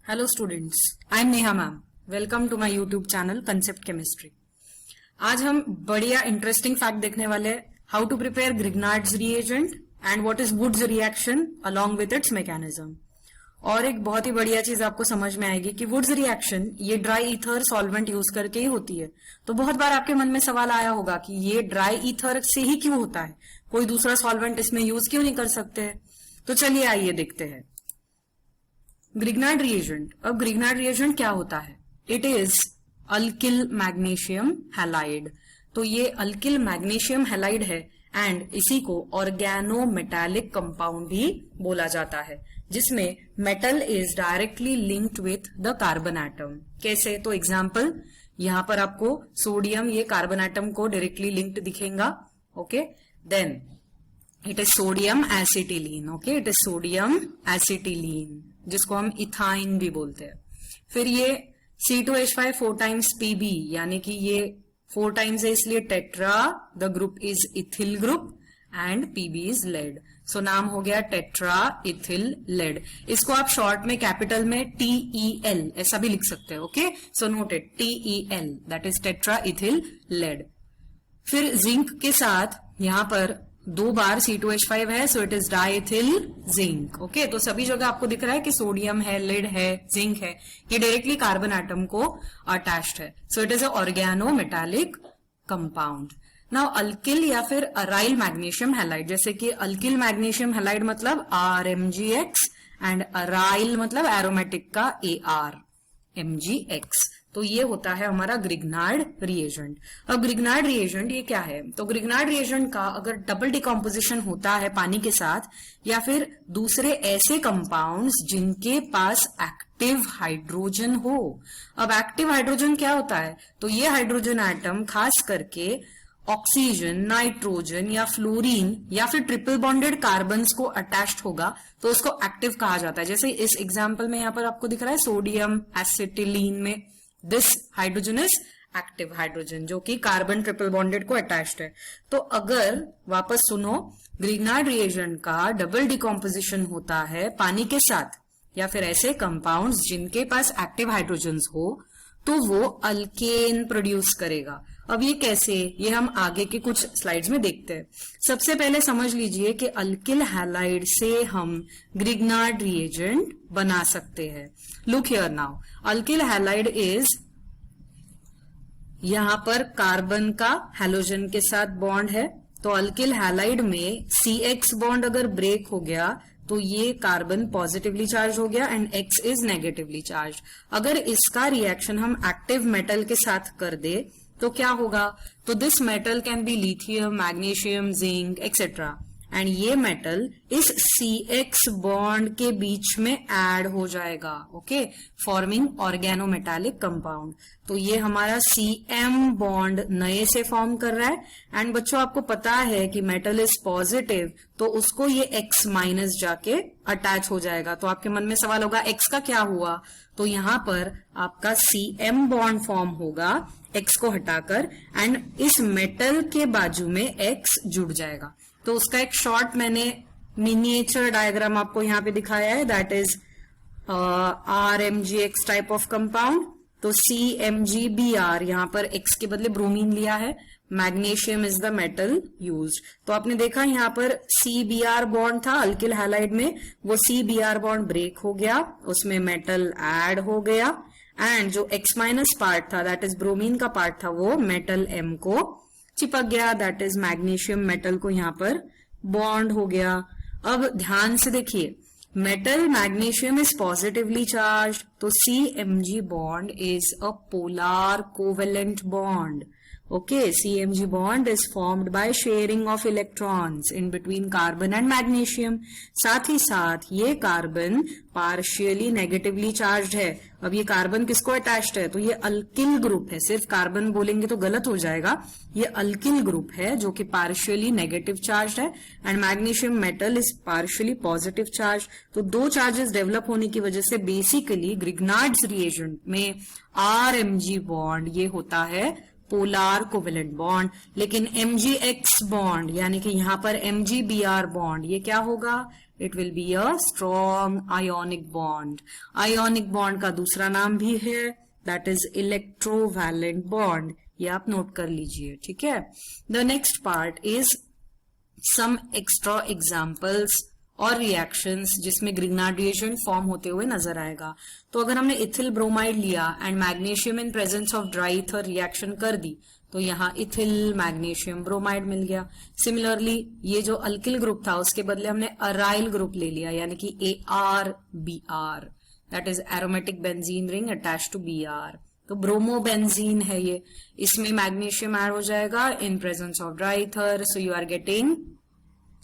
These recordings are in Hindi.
Hello students, I am Neha ma'am. Welcome to my YouTube channel concept chemistry. आज हम बढ़िया इंटरेस्टिंग फैक्ट देखने वाले हैं। How to prepare Grignard's reagent and what is Wurtz reaction along with its mechanism. और एक बहुत ही बढ़िया चीज आपको समझ में आएगी कि वुड्स रिएक्शन ये ड्राई ईथर सॉल्वेंट यूज करके ही होती है। तो बहुत बार आपके मन में सवाल आया होगा कि ये ड्राई ईथर से ही क्यों होता है, कोई दूसरा सॉल्वेंट इसमें यूज क्यों नहीं कर सकते हैं। तो चलिए आइए देखते हैं ग्रिग्नार्ड रिएजेंट। अब ग्रिग्नार्ड रिएजेंट क्या होता है? It is alkyl magnesium halide. तो ये अल्किल मैग्नीशियम हैलाइड है एंड इसी को ऑर्गेनो मेटालिक कंपाउंड भी बोला जाता है, जिसमें metal is directly linked with the carbon atom. कैसे? तो एग्जाम्पल, यहां पर आपको सोडियम ये कार्बन एटम को डायरेक्टली लिंक्ड दिखेगा। Okay, then it is sodium acetylene. Okay, it is sodium acetylene, जिसको हम इथाइन भी बोलते हैं। फिर ये C2H5 4 टाइम्स Pb, यानी कि ये 4 टाइम्स है इसलिए tetra, the group is ethyl group and Pb is lead. So नाम हो गया टेट्रा इथिल लेड। इसको आप शॉर्ट में कैपिटल में TEL ऐसा भी लिख सकते हैं। Okay, so noted TEL, that is tetra ethyl lead. फिर जिंक के साथ यहां पर 2 बार C2H5 है, so it is diethyl zinc. Okay, तो सभी जगह आपको दिख रहा है कि सोडियम है, लेड है, जिंक है, ये डायरेक्टली कार्बन एटम को अटैच्ड है। So it is a organometallic compound. Now alkyl या फिर अराइल मैग्नीशियम हैलाइड, जैसे कि अल्किल मैग्नीशियम हैलाइड मतलब RMgX एंड अराइल मतलब एरोमेटिक का ArMgX। तो ये होता है हमारा ग्रिग्नार्ड रिएजेंट। अब ग्रिग्नार्ड रिएजेंट ये क्या है? तो ग्रिग्नार्ड रिएजेंट का अगर डबल डिकम्पोजिशन होता है पानी के साथ या फिर दूसरे ऐसे कंपाउंड्स जिनके पास एक्टिव हाइड्रोजन हो। अब एक्टिव हाइड्रोजन क्या होता है? तो ये हाइड्रोजन एटम खास करके ऑक्सीजन, नाइट्रोजन या फ्लोरीन या फिर ट्रिपल बॉन्डेड कार्बन्स को अटैच्ड होगा तो उसको एक्टिव कहा जाता है। जैसे इस एग्जाम्पल में यहां पर आपको दिख रहा है सोडियम एसिटिलीन में this hydrogen is active hydrogen, जो कि कार्बन ट्रिपल बॉन्डेड को अटैच्ड है। तो अगर वापस सुनो, ग्रिग्नार्ड रिएजेंट का डबल डिकम्पोजिशन होता है पानी के साथ या फिर ऐसे कंपाउंड्स जिनके पास एक्टिव हाइड्रोजन्स हो तो वो अल्केन प्रोड्यूस करेगा। अब ये कैसे, ये हम आगे के कुछ स्लाइड्स में देखते हैं। सबसे पहले समझ लीजिए कि अल्किल हैलाइड से हम ग्रिग्नार्ड रिएजेंट बना सकते हैं। Look here now, alkyl halide is, यहां पर कार्बन का हैलोजन के साथ बॉन्ड है, तो अल्किल हैलाइड में CX बॉन्ड अगर ब्रेक हो गया तो ये कार्बन पॉजिटिवली चार्ज हो गया and X is negatively charge. अगर इसका रिएक्शन हम एक्टिव मेटल के साथ कर दे तो क्या होगा? तो this metal can be lithium, magnesium, zinc etcetera, and ये मेटल इस CX बॉन्ड के बीच में ऐड हो जाएगा। Okay, forming organometallic compound. तो ये हमारा CM बॉन्ड नए से फॉर्म कर रहा है एंड बच्चों आपको पता है कि मेटल इज पॉजिटिव तो उसको ये X माइनस जाके अटैच हो जाएगा। तो आपके मन में सवाल होगा X का क्या हुआ? तो यहां पर आपका CM बॉन्ड फॉर्म होगा X को हटाकर एंड इस मेटल के बाजू में X जुड़ जाएगा। तो उसका एक शॉर्ट मैंने मिनिएचर डायग्राम आपको यहाँ पे दिखाया है, that is RMgX type of compound. तो CMgBr, यहाँ पर X के बदले ब्रोमीन लिया है, magnesium is the metal used. तो आपने देखा यहाँ पर CBr बॉन्ड था अल्किल हैलाइड में, वो CBr बॉन्ड ब्रेक हो गया, उसमें मेटल ऐड हो गया एंड जो X माइनस पार्ट था दैट इज ब्रोमीन का पार्ट था वो मेटल M को चिपक गया, दैट इज मैग्नीशियम मेटल को यहाँ पर बॉन्ड हो गया। अब ध्यान से देखिए, metal magnesium is positively charge, तो CMg bond is a polar covalent bond. Okay, CMg bond is formed by sharing of electrons in between carbon and magnesium. साथ ही साथ ये कार्बन पार्शियली नेगेटिवली चार्ज है। अब ये कार्बन किसको अटैच्ड है? तो ये अल्किल ग्रुप है। सिर्फ कार्बन बोलेंगे तो गलत हो जाएगा, ये अल्किल ग्रुप है जो कि पार्शियली नेगेटिव चार्ज है and magnesium metal is partially positive charge. तो 2 चार्जेस डेवलप होने की वजह से बेसिकली ग्रिग्नार्ड्स रिएजेंट में RMg बॉन्ड ये होता है पोलर कोवेलेंट बॉन्ड, लेकिन MgX बॉन्ड यानी कि यहां पर MgBr बॉन्ड ये क्या होगा? It will be a strong ionic bond. Ionic bond का दूसरा नाम भी है, दैट इज इलेक्ट्रोवैलेंट बॉन्ड. ये आप नोट कर लीजिए, ठीक है. The next part is some extra examples और रिएक्शंस जिसमें ग्रिग्नार्ड रिएजेंट फॉर्म होते हुए नजर आएगा. तो अगर हमने इथिल ब्रोमाइड लिया and magnesium in presence of dry ether reaction कर दी, तो यहाँ इथिल मैग्नीशियम ब्रोमाइड मिल गया. सिमिलरली ये जो अल्किल ग्रुप था उसके बदले हमने अराइल ग्रुप ले लिया, यानी कि ArBr, that is aromatic benzene ring attach to Br. तो ब्रोमोबेंजीन है ये, इसमें मैग्नीशियम ऐड हो जाएगा in presence of dry ether. So you are getting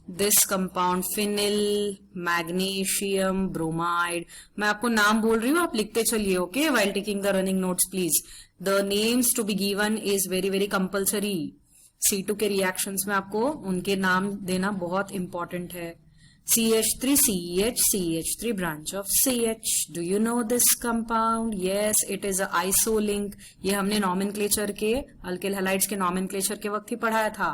this compound phenyl magnesium bromide. मैं आपको नाम बोल रही हूँ, आप लिखते चलिए, okay, while taking the running notes please. The names to be given is very very compulsory. C2 के रिएक्शंस में आपको उनके नाम देना बहुत इंपॉर्टेंट है. CH3CH, CH3 branch of CH. Do you know this compound? Yes, it is a isolink. ये हमने नॉमेनक्लेचर के, अल्किल हैलाइड्स के नॉमेनक्लेचर के वक्त ही पढ़ाया था.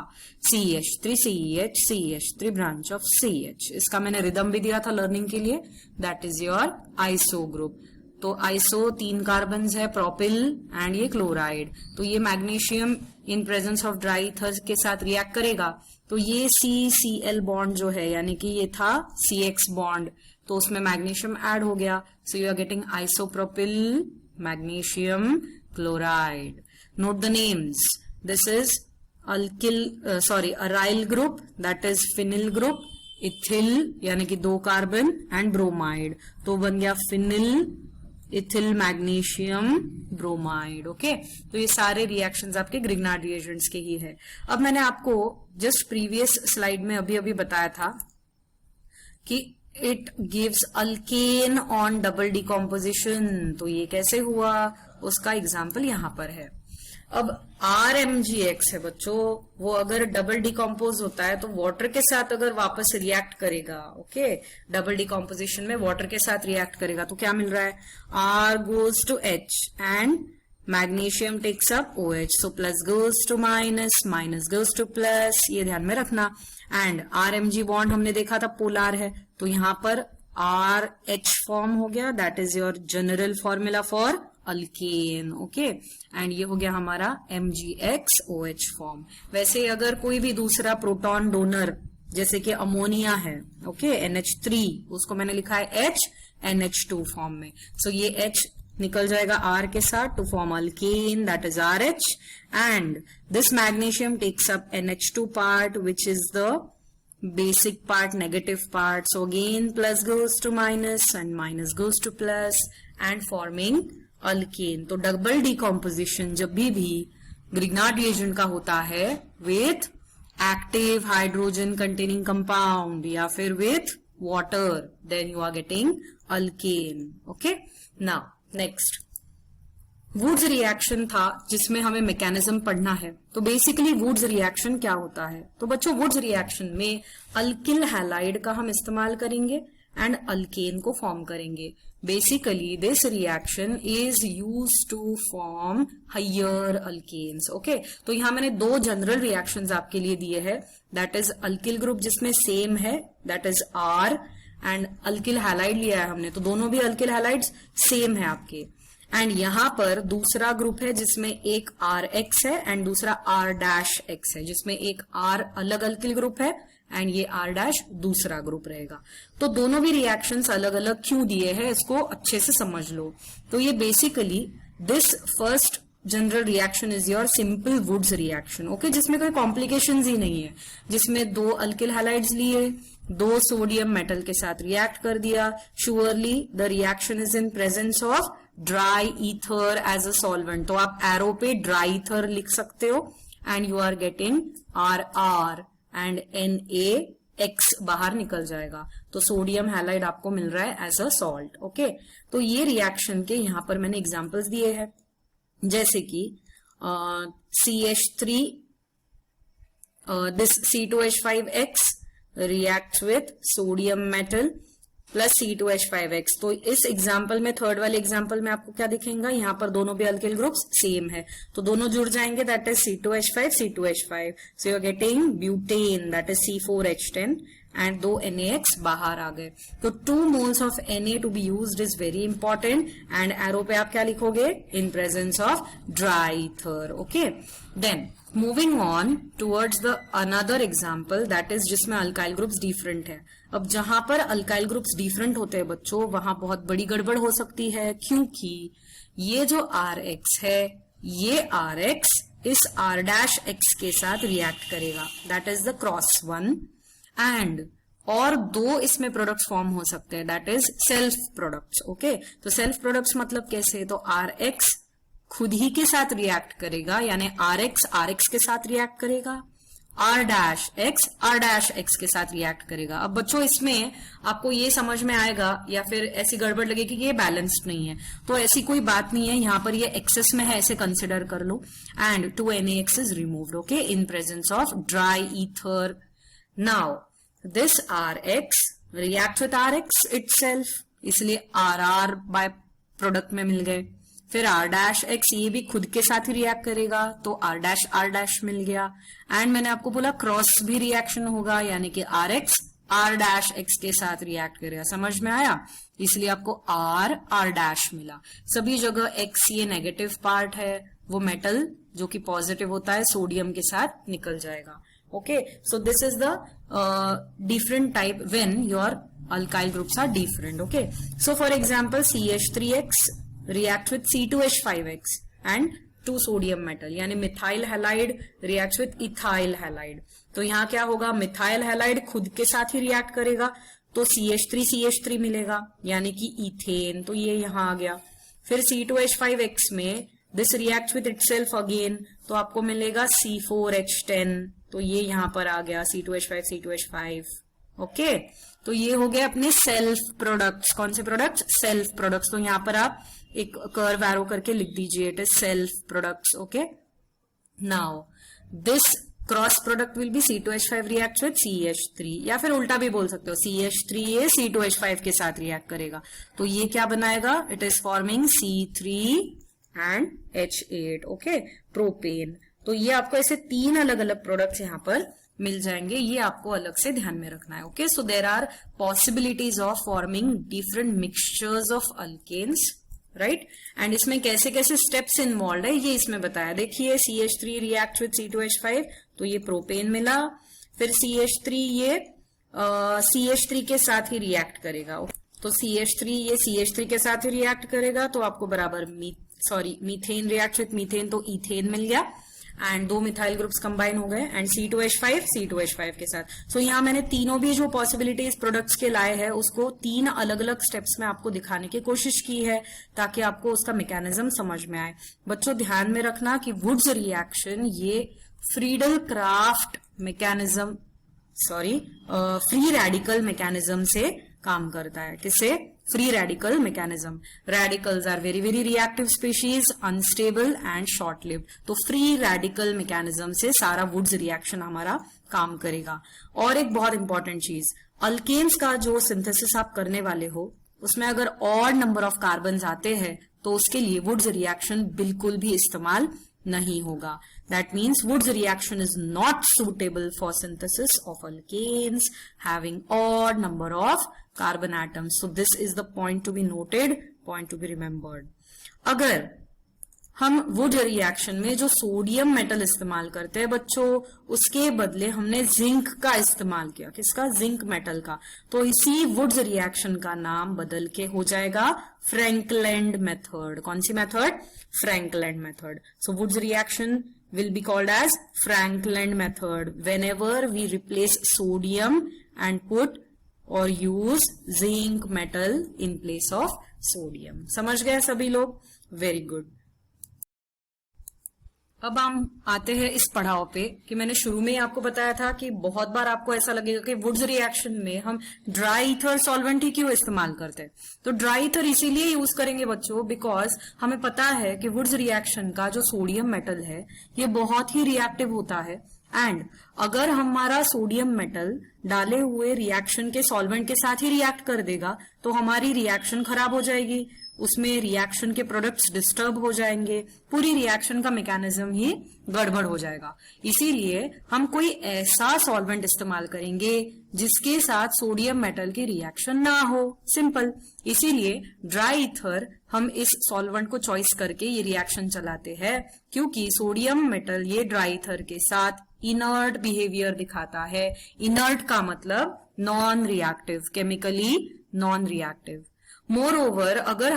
CH3CH, CH3 branch of CH. इसका मैंने रिदम भी दिया था लर्निंग के लिए. That is your iso group. तो आइसो 3 कार्बन है, प्रोपिल एंड ये क्लोराइड. तो ये magnesium in presence of dry ether के साथ रिएक्ट करेगा. तो ये CCl बॉन्ड जो है, यानी कि ये था CX बॉन्ड, तो उसमें मैग्नीशियम ऐड हो गया. So you are getting isopropyl magnesium chloride. Note the names. This is aryl group, that is phenyl group. Ethyl यानी कि 2 कार्बन एंड ब्रोमाइड, तो बन गया phenyl ethyl magnesium bromide. Okay, तो ये सारे रिएक्शंस आपके ग्रिग्नार्ड रिएजेंट्स के ही है. अब मैंने आपको जस्ट प्रीवियस स्लाइड में अभी अभी बताया था कि it gives alkane on double decomposition. तो ये कैसे हुआ, उसका एग्जाम्पल यहां पर है. अब RMgX है बच्चों, वो अगर डबल डिकम्पोज होता है तो वाटर के साथ अगर वापस रिएक्ट करेगा, ओके, डबल डिकम्पोजिशन में वाटर के साथ रिएक्ट करेगा, तो क्या मिल रहा है, R goes to H and magnesium takes up OH. So plus goes to minus, minus goes to plus, ये ध्यान में रखना. एंड RMg बॉन्ड हमने देखा था पोलार है, तो यहां पर RH फॉर्म हो गया, that is your general formula for alkane. Okay, and ये हो गया हमारा MgX-OH फॉर्म. वैसे अगर कोई भी दूसरा प्रोटॉन डोनर जैसे कि अमोनिया है, ओके, NH3, उसको मैंने लिखा है H NH2 फॉर्म में. सो ये H निकल जाएगा R के साथ to form alkane, that is RH. And this magnesium takes up NH2 part which is the basic part, negative part. So again plus goes to minus and minus goes to plus and forming alkane. तो डबल डिकॉम्पोजिशन जब भी ग्रिग्नार्ड रिएजेंट का होता है with active hydrogen containing compound या फिर with water, then you are getting alkane. Okay, now next Wurtz reaction था जिसमें हमें मैकेनिज्म पढ़ना है. तो बेसिकली वुड्स रिएक्शन क्या होता है, तो बच्चों वुड्स रिएक्शन में अल्किल हैलाइड का हम इस्तेमाल करेंगे एंड अल्केन को फॉर्म करेंगे. Basically this reaction is use to form higher alkanes. Okay, तो यहां मैंने 2 जनरल रिएक्शंस आपके लिए दिए हैं, दैट इज अल्किल ग्रुप जिसमें सेम है, that is R, and alkyl halide लिया है हमने, तो दोनों भी अल्किल हैलाइड्स सेम है आपके. एंड यहां पर दूसरा ग्रुप है जिसमें एक RX है एंड दूसरा R-X है, जिसमें एक R अलग अल्किल ग्रुप है एंड ये R- दूसरा ग्रुप रहेगा. तो दोनों भी रिएक्शंस अलग अलग क्यों दिए हैं, इसको अच्छे से समझ लो. तो ये basically this first general reaction is your simple Wurtz reaction. Okay, जिसमें कोई कॉम्प्लिकेशंस ही नहीं है, जिसमें 2 अल्किल हैलाइड्स लिए, 2 सोडियम मेटल के साथ रिएक्ट कर दिया. Surely the reaction is in presence of dry ether as a solvent. तो आप एरो पे ड्राई ईथर लिख सकते हो and you are getting RR and NaX बाहर निकल जाएगा. तो सोडियम हैलाइड आपको मिल रहा है एज अ सॉल्ट. ओके, तो ये रिएक्शन के यहां पर मैंने एग्जांपल्स दिए हैं, जैसे कि CH3 this C2H5X reacts with sodium metal plus C2H5X. तो इस एग्जाम्पल में, थर्ड वाले एग्जाम्पल में आपको क्या दिखेगा, यहाँ पर दोनों भी अल्किल ग्रुप्स सेम है, तो दोनों जुड़ जाएंगे, that is C2H5 C2H5. So you are getting butane, that is C4H10 and 2 NaX बाहर आ गए। तो 2 moles of Na to be used is very important and arrow पे आप क्या लिखोगे? In presence of dry ether. Okay, then moving on towards the another example that is जिसमें अल्काइल ग्रुप्स डिफरेंट है। अब जहां पर अल्काइल ग्रुप्स डिफरेंट होते हैं बच्चों, वहां बहुत बड़ी गड़बड़ हो सकती है, क्योंकि ये जो RX है, ये RX इस R'(X) के साथ रिएक्ट करेगा, that is the cross one, and और 2 इसमें प्रोडक्ट्स फॉर्म हो सकते हैं, that is self products. Okay, तो सेल्फ प्रोडक्ट्स मतलब कैसे? तो RX खुद ही के साथ रिएक्ट करेगा, यानी RX के साथ रिएक्ट करेगा, R'(X) के साथ रिएक्ट करेगा। अब बच्चों इसमें आपको ये समझ में आएगा या फिर ऐसी गड़बड़ लगेगी कि ये बैलेंस्ड नहीं है, तो ऐसी कोई बात नहीं है, यहाँ पर ये एक्सेस में है ऐसे कंसिडर कर लो। And 2 NaX is removed, okay, in presence of dry ether. Now this RX react with RX itself, इसलिए RR बाय प्रोडक्ट में मिल गए। फिर R'(X) ये भी खुद के साथ ही रिएक्ट करेगा, तो R' मिल गया। एंड मैंने आपको बोला क्रॉस भी रिएक्शन होगा, यानी कि RX R'(X) के साथ रिएक्ट करेगा। समझ में आया? इसलिए आपको R' मिला। सभी जगह X ये नेगेटिव पार्ट है, वो मेटल जो कि पॉजिटिव होता है सोडियम के साथ निकल जाएगा। Okay, so this is the different type when your alkyl groups are different. Okay, so for example CH3X react with C2H5X and 2 sodium metal, यानी methyl halide reacts with ethyl halide। तो यहाँ क्या होगा? मिथाइल हैलाइड खुद के साथ ही रिएक्ट करेगा, तो CH3 मिलेगा, यानी कि इथेन, तो ये यहाँ आ गया। फिर C2H5X में this react with itself again, तो आपको मिलेगा C4H10, तो ये यहाँ पर आ गया C2H5। ओके, तो ये हो गए अपने सेल्फ प्रोडक्ट्स। कौन से प्रोडक्ट्स? Self products. तो यहाँ पर आप एक कर्व एरो करके लिख दीजिए, it is self products. Okay, now this cross product will be C2H5 react with CH3, या फिर उल्टा भी बोल सकते हो, CH3 ये C2H5 के साथ रिएक्ट करेगा, तो ये क्या बनाएगा? It is forming C3 and H8। Okay, propane. तो ये आपको ऐसे 3 अलग अलग प्रोडक्ट्स यहाँ पर मिल जाएंगे, ये आपको अलग से ध्यान में रखना है। Okay, so there are possibilities of forming different mixtures of alkanes, right. And इसमें कैसे कैसे स्टेप्स इन्वॉल्व है ये इसमें बताया। देखिए CH3 रिएक्ट विथ C2H5, तो ये प्रोपेन मिला। फिर CH3 ये CH3 के साथ ही रिएक्ट करेगा, तो CH3 ये CH3 के साथ ही रिएक्ट करेगा, तो आपको बराबर मीथेन रिएक्ट विथ मीथेन, तो इथेन मिल गया। एंड 2 मिथाइल ग्रुप्स कंबाइन हो गए, एंड C2H5 के साथ। सो यहाँ मैंने तीनों भी जो पॉसिबिलिटीज प्रोडक्ट्स के लाए हैं उसको 3 अलग अलग स्टेप्स में आपको दिखाने की कोशिश की है, ताकि आपको उसका मैकेनिज्म समझ में आए। बच्चों ध्यान में रखना कि वुड्स रिएक्शन ये Friedel Crafts mechanism free radical mechanism से काम करता है। किससे? Free radical mechanism. Radicals are very very reactive species, unstable and short lived. तो फ्री रेडिकल मैकेनिज्म से सारा वुड्स रिएक्शन हमारा काम करेगा। और एक बहुत इंपॉर्टेंट चीज, अल्केन्स का जो सिंथेसिस आप करने वाले हो उसमें अगर ऑड नंबर ऑफ कार्बन आते हैं तो उसके लिए वुड्स रिएक्शन बिल्कुल भी इस्तेमाल नहीं होगा। That means Wood's reaction is not suitable for synthesis of alkanes having odd number of carbon atoms. So this is the point to be noted, point to be remembered. अगर हम वुड रिएक्शन में जो सोडियम मेटल इस्तेमाल करते हैं बच्चों, उसके बदले हमने जिंक का इस्तेमाल किया। किसका? जिंक मेटल का। तो इसी वुड्स रिएक्शन का नाम बदल के हो जाएगा फ्रैंकलैंड मेथड। कौन सी method? Frankland method. So Wurtz reaction will be called as Frankland method whenever we replace sodium and put or use zinc metal in place of sodium. समझ गए सभी लोग? Very good. अब हम आते हैं इस पड़ाव पे कि मैंने शुरू में ही आपको बताया था कि बहुत बार आपको ऐसा लगेगा कि वुड्स रिएक्शन में हम ड्राई ईथर सॉल्वेंट ही क्यों इस्तेमाल करते हैं। तो ड्राई ईथर इसीलिए यूज करेंगे बच्चों बिकॉज हमें पता है कि वुड्स रिएक्शन का जो सोडियम मेटल है ये बहुत ही रिएक्टिव होता है, एंड अगर हमारा सोडियम मेटल डाले हुए रिएक्शन के सॉल्वेंट के साथ ही रिएक्ट कर देगा तो हमारी रिएक्शन खराब हो जाएगी। उसमें रिएक्शन के प्रोडक्ट्स डिस्टर्ब हो जाएंगे, पूरी रिएक्शन का मैकेनिज्म ही गड़बड़ हो जाएगा। इसीलिए हम कोई ऐसा सॉल्वेंट इस्तेमाल करेंगे जिसके साथ सोडियम मेटल की रिएक्शन ना हो, सिंपल। इसीलिए ड्राई ईथर हम इस सॉल्वेंट को चॉइस करके ये रिएक्शन चलाते हैं, क्योंकि सोडियम मेटल ये ड्राई ईथर के साथ इनर्ट बिहेवियर दिखाता है। इनर्ट का मतलब non reactive, chemically non reactive. More over, अगर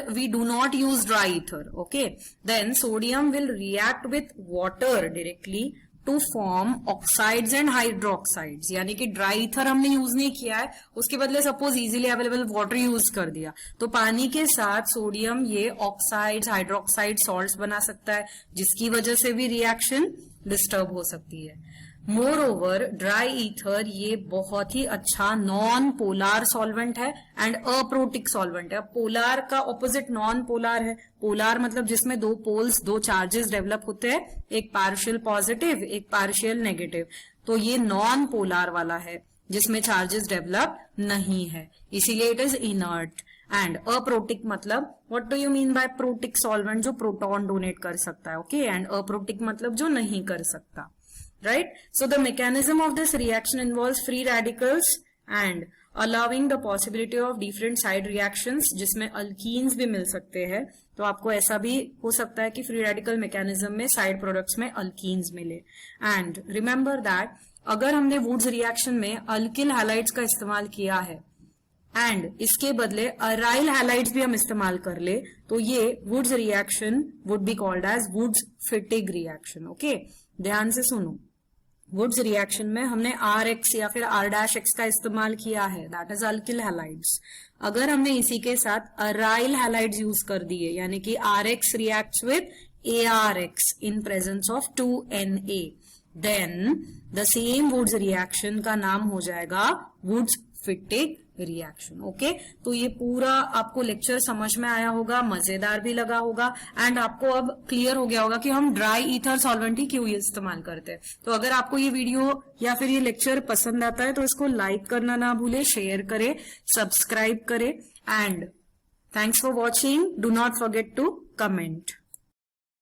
we do not use dry ether, okay, then sodium will react with water directly to form oxides and hydroxides। यानी कि ड्राई ईथर हमने यूज नहीं किया है, उसके बदले suppose easily available water use कर दिया, तो पानी के साथ सोडियम ये ऑक्साइड्स, हाइड्रोक्साइड, सॉल्ट्स बना सकता है, जिसकी वजह से भी रिएक्शन डिस्टर्ब हो सकती है। मोर ओवर, ड्राई ईथर ये बहुत ही अच्छा नॉन पोलार सॉल्वेंट है एंड अप्रोटिक सॉल्वेंट है। पोलार का ऑपोजिट नॉन पोलार है। पोलार मतलब जिसमें दो पोल्स, दो चार्जेस डेवलप होते हैं, एक पार्शियल पॉजिटिव, एक पार्शियल नेगेटिव। तो ये नॉन पोलार वाला है जिसमें चार्जेस डेवलप नहीं है, इसीलिए it is inert. And aprotic मतलब, what do you mean by protic solvent? जो प्रोटॉन डोनेट कर सकता है, ओके। एंड अप्रोटिक मतलब जो नहीं कर सकता, right? So the mechanism of this reaction involves free radicals and allowing the possibility of different side reactions, जिसमें अल्कीन्स भी मिल सकते हैं। तो आपको ऐसा भी हो सकता है कि फ्री रेडिकल मैकेनिज्म में साइड प्रोडक्ट्स में अल्कीन्स मिले। एंड रिमेंबर दैट अगर हमने वुड्स रिएक्शन में अल्किल हैलाइड्स का इस्तेमाल किया है एंड इसके बदले अराइल हैलाइड्स भी हम इस्तेमाल कर ले, तो ये Wurtz reaction would be called as Wurtz Fittig reaction, okay. ध्यान से सुनो, वुड्स रिएक्शन में हमने RX या फिर R' का इस्तेमाल किया है, दैट इज अल्किल हैलाइड्स। अगर हमने इसी के साथ अराइल हैलाइड्स यूज कर दिए, यानी कि RX reacts with ARX in presence of 2Na, then the same Wurtz reaction का नाम हो जाएगा वुड्स फिटिग रिएक्शन, ओके। तो ये पूरा आपको लेक्चर समझ में आया होगा, मजेदार भी लगा होगा एंड आपको अब क्लियर हो गया होगा कि हम ड्राई ईथर सॉल्वेंट ही क्यों इस्तेमाल करते हैं। तो अगर आपको ये वीडियो या फिर ये लेक्चर पसंद आता है तो इसको लाइक करना ना भूले, शेयर करें, सब्सक्राइब करें and thanks for watching. Do not forget to comment.